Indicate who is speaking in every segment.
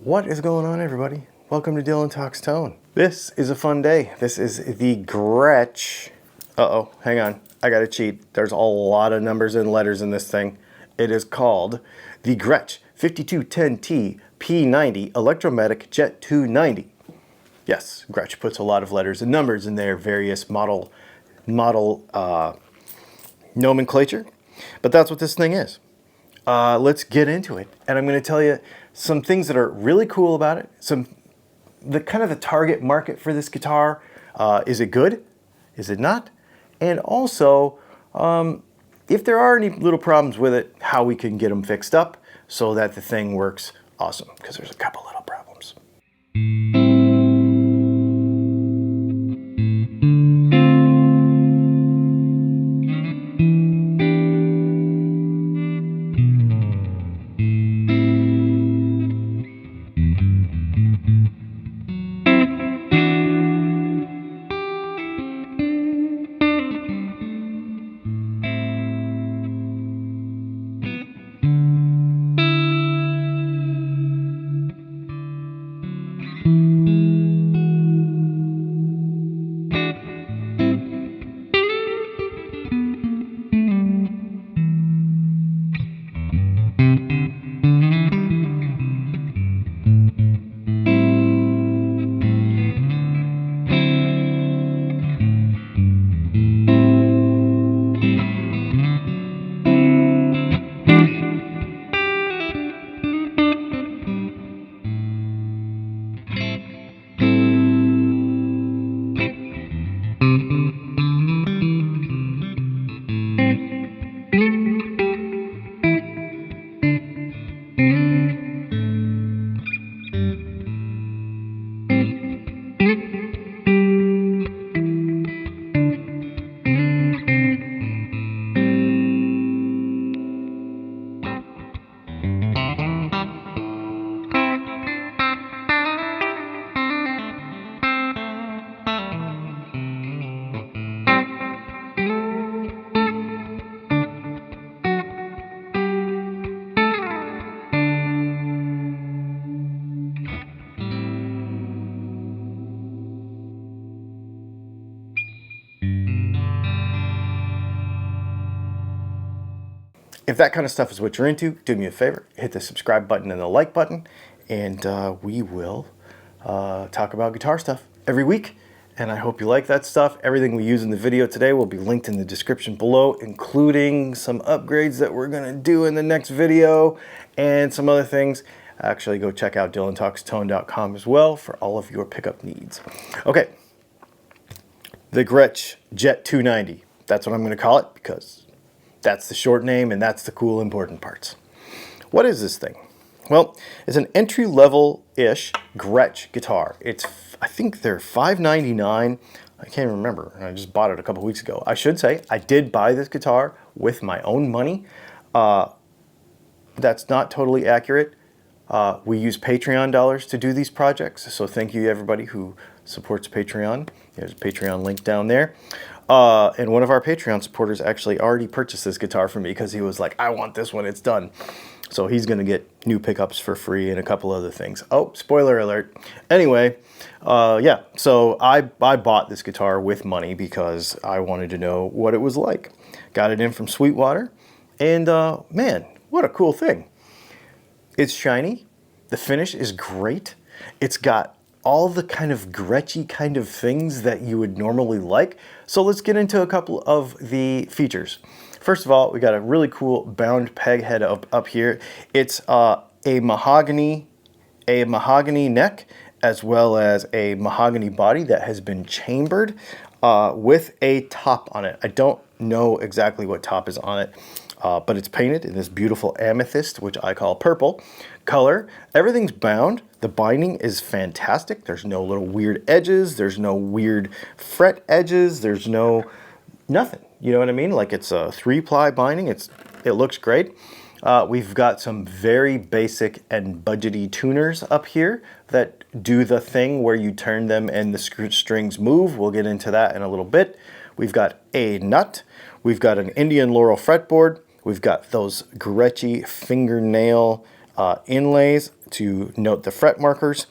Speaker 1: What is going on, everybody? Welcome to Dylan Talks Tone. This is a fun day. This is the Gretsch. Uh-oh, hang on. I gotta cheat. There's a lot of numbers and letters in this thing. It is called the Gretsch 5210T-P90 Electromatic Jet 290. Yes, Gretsch puts a lot of letters and numbers in their various model nomenclature, but that's what this thing is. Let's get into it, and I'm going to tell you some things that are really cool about it. The target market for this guitar. Is it good? Is it not? And also, if there are any little problems with it, how we can get them fixed up so that the thing works awesome. Because there's a couple little problems. If that kind of stuff is what you're into, do me a favor, hit the subscribe button and the like button, and we will talk about guitar stuff every week. And I hope you like that stuff. Everything we use in the video today will be linked in the description below, including some upgrades that we're gonna do in the next video and some other things. Actually, go check out DylanTalksTone.com as well for all of your pickup needs. Okay, the Gretsch Jet 290. That's what I'm gonna call it because that's the short name, and that's the cool, important parts. What is this thing? Well, it's an entry-level-ish Gretsch guitar. I think they're $5.99. I can't remember. I just bought it a couple weeks ago. I should say I did buy this guitar with my own money. That's not totally accurate. We use Patreon dollars to do these projects, so thank you everybody who supports Patreon. There's a Patreon link down there. And one of our Patreon supporters actually already purchased this guitar for me because he was like, I want this when it's done. So he's going to get new pickups for free and a couple other things. Oh, spoiler alert. Anyway, yeah, so I bought this guitar with money because I wanted to know what it was like. Got it in from Sweetwater, and man, what a cool thing. It's shiny. The finish is great. It's got all the kind of Gretschy kind of things that you would normally like. So let's get into a couple of the features. First of all, we got a really cool bound peg head up here. It's a mahogany neck as well as a mahogany body that has been chambered with a top on it. I don't know exactly what top is on it, but it's painted in this beautiful amethyst, which I call purple color. Everything's bound. The binding is fantastic. There's no little weird edges. There's no weird fret edges. There's nothing. You know what I mean? Like, it's a 3-ply binding. It looks great. We've got some very basic and budgety tuners up here that do the thing where you turn them and the strings move. We'll get into that in a little bit. We've got a nut. We've got an Indian Laurel fretboard. We've got those Gretschy fingernail inlays to note the fret markers.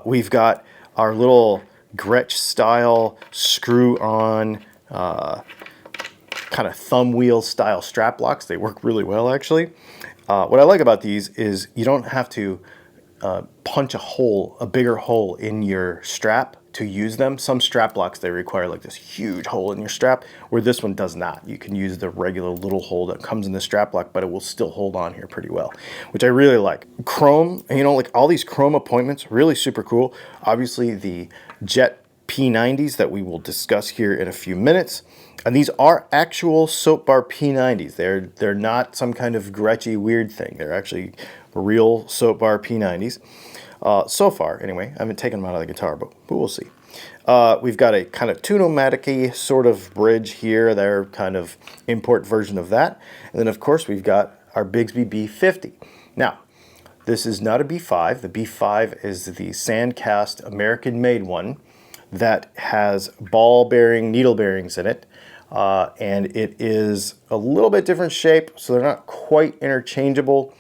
Speaker 1: We've got our little Gretsch style screw-on kind of thumb wheel style strap locks. They work really well, actually. What I like about these is you don't have to punch a bigger hole in your strap to use them. Some strap locks, they require like this huge hole in your strap, where this one does not. You can use the regular little hole that comes in the strap lock, but it will still hold on here pretty well, which I really like. Chrome, you know, like all these chrome appointments, really super cool. Obviously the jet P90s that we will discuss here in a few minutes. And these are actual soap bar P90s. They're not some kind of Gretchy weird thing. They're actually real soap bar P90s. So far, anyway. I haven't taken them out of the guitar, but we'll see. We've got a kind of Tunomatic-y sort of bridge here. They're kind of import version of that. And then, of course, we've got our Bigsby B50. Now, this is not a B5. The B5 is the Sandcast American-made one that has ball bearing, needle bearings in it. And it is a little bit different shape, so they're not quite interchangeable.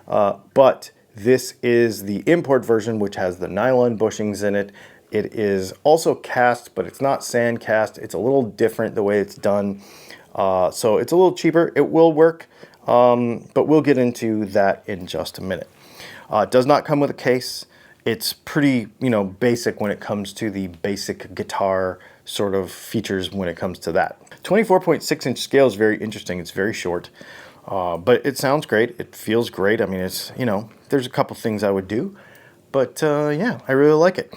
Speaker 1: But this is the import version, which has the nylon bushings in it. It is also cast, but it's not sand cast. It's a little different the way it's done. So it's a little cheaper. It will work, but we'll get into that in just a minute. It does not come with a case. It's pretty, basic when it comes to the basic guitar sort of features when it comes to that. 24.6-inch scale is very interesting. It's very short, but it sounds great. It feels great. I mean, it's, there's a couple things I would do, but yeah, I really like it.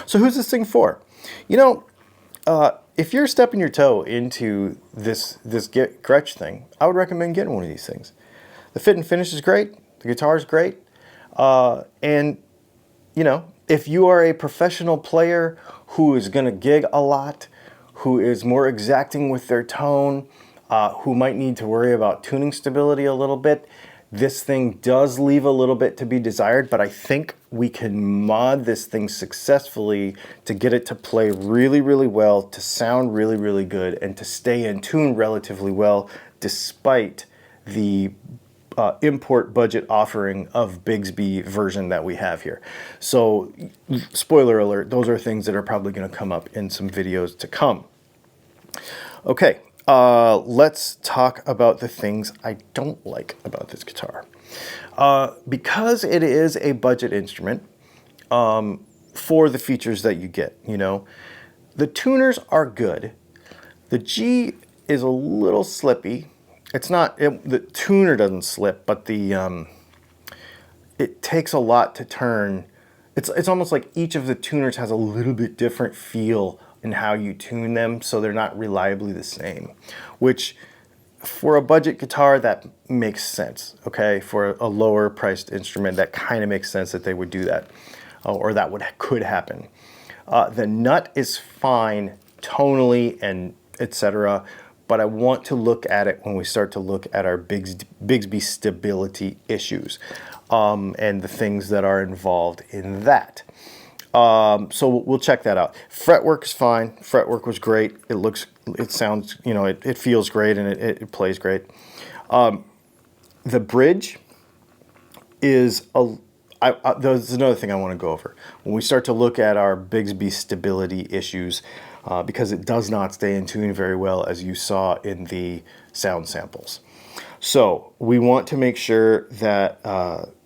Speaker 1: So who's this thing for? If you're stepping your toe into this Gretsch thing, I would recommend getting one of these things. The fit and finish is great. The guitar is great. And if you are a professional player who is going to gig a lot, who is more exacting with their tone, who might need to worry about tuning stability a little bit, this thing does leave a little bit to be desired, but I think we can mod this thing successfully to get it to play really, really well, to sound really, really good, and to stay in tune relatively well, despite the import budget offering of Bigsby version that we have here. So, spoiler alert, those are things that are probably going to come up in some videos to come. Okay. Let's talk about the things I don't like about this guitar. Because it is a budget instrument, for the features that you get, the tuners are good. The G is a little slippy. It's not, the tuner doesn't slip, but it takes a lot to turn. It's almost like each of the tuners has a little bit different feel in how you tune them, so they're not reliably the same, which for a budget guitar, that makes sense, okay? For a lower priced instrument, that kind of makes sense that they would do that, or that could happen. The nut is fine tonally and etc., but I want to look at it when we start to look at our Bigsby stability issues, and the things that are involved in that. So we'll check that out. Fretwork is fine. Fretwork was great. It sounds, it feels great, and it plays great. The bridge is there's another thing I want to go over. When we start to look at our Bigsby stability issues, because it does not stay in tune very well, as you saw in the sound samples. So we want to make sure that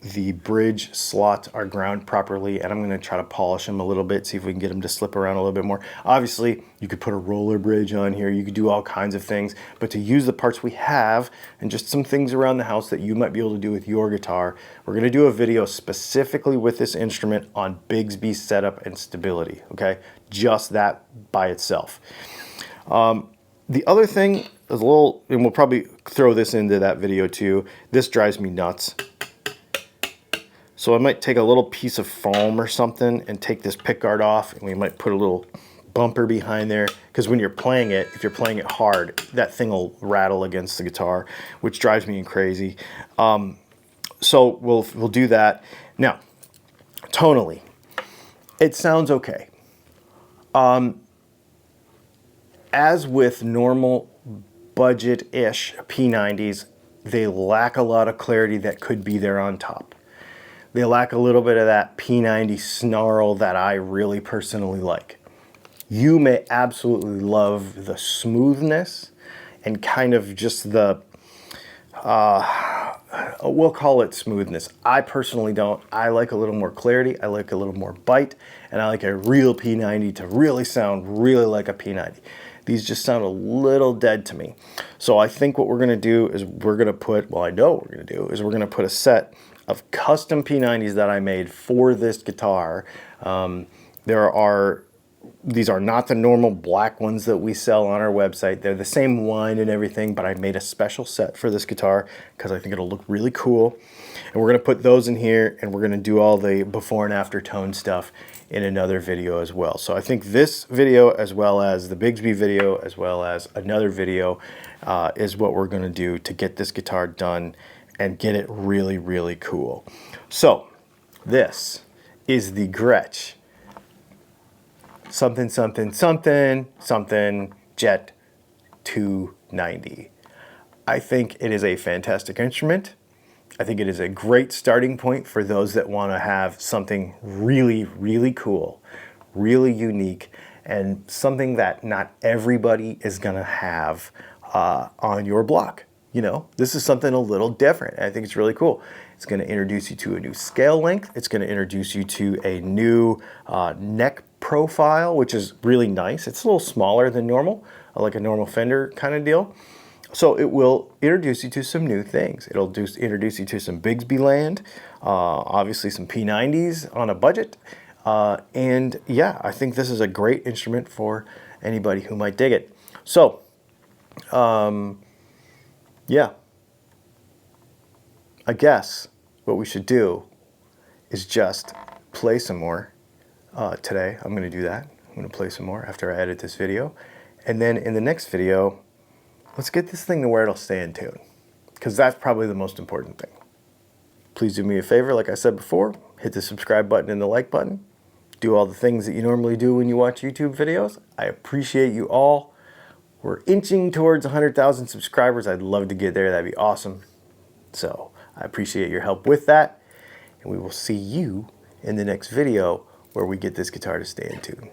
Speaker 1: the bridge slots are ground properly, and I'm going to try to polish them a little bit, see if we can get them to slip around a little bit more. Obviously, you could put a roller bridge on here, you could do all kinds of things, but to use the parts we have and just some things around the house that you might be able to do with your guitar, we're going to do a video specifically with this instrument on Bigsby setup and stability, okay? Just that by itself. The other thing is a little, and we'll probably throw this into that video too, this drives me nuts. So I might take a little piece of foam or something and take this pickguard off, and we might put a little bumper behind there, because when you're playing it, if you're playing it hard, that thing will rattle against the guitar, which drives me crazy. So we'll do that. Now, tonally, it sounds okay. As with normal budget-ish P90s, they lack a lot of clarity that could be there on top. They lack a little bit of that P90 snarl that I really personally like. You may absolutely love the smoothness and kind of just the, we'll call it smoothness. I personally don't. I like a little more clarity, I like a little more bite, and I like a real P90 to really sound really like a P90. These just sound a little dead to me. So I think what we're going to do is we're going to put, well, I know what we're going to do, is we're going to put a set of custom P90s that I made for this guitar. These are not the normal black ones that we sell on our website. They're the same one and everything, but I made a special set for this guitar because I think it'll look really cool. And we're going to put those in here, and we're going to do all the before and after tone stuff in another video as well. So I think this video, as well as the Bigsby video, as well as another video, is what we're going to do to get this guitar done and get it really, really cool. So this is the Gretsch something Jet 290. I think it is a fantastic instrument. I think it is a great starting point for those that want to have something really, really cool, really unique, and something that not everybody is going to have on your block. You know, this is something a little different. I think it's really cool. It's going to introduce you to a new scale length. It's going to introduce you to a new neck profile, which is really nice. It's a little smaller than normal, like a normal Fender kind of deal. So it will introduce you to some new things. It'll introduce you to some Bigsby land, obviously some P90s on a budget. And yeah, I think this is a great instrument for anybody who might dig it. So, yeah, I guess what we should do is just play some more today. I'm going to do that. I'm going to play some more after I edit this video. And then in the next video, let's get this thing to where it'll stay in tune, because that's probably the most important thing. Please do me a favor, like I said before, hit the subscribe button and the like button. Do all the things that you normally do when you watch YouTube videos. I appreciate you all. We're inching towards 100,000 subscribers. I'd love to get there. That'd be awesome. So I appreciate your help with that. And we will see you in the next video where we get this guitar to stay in tune.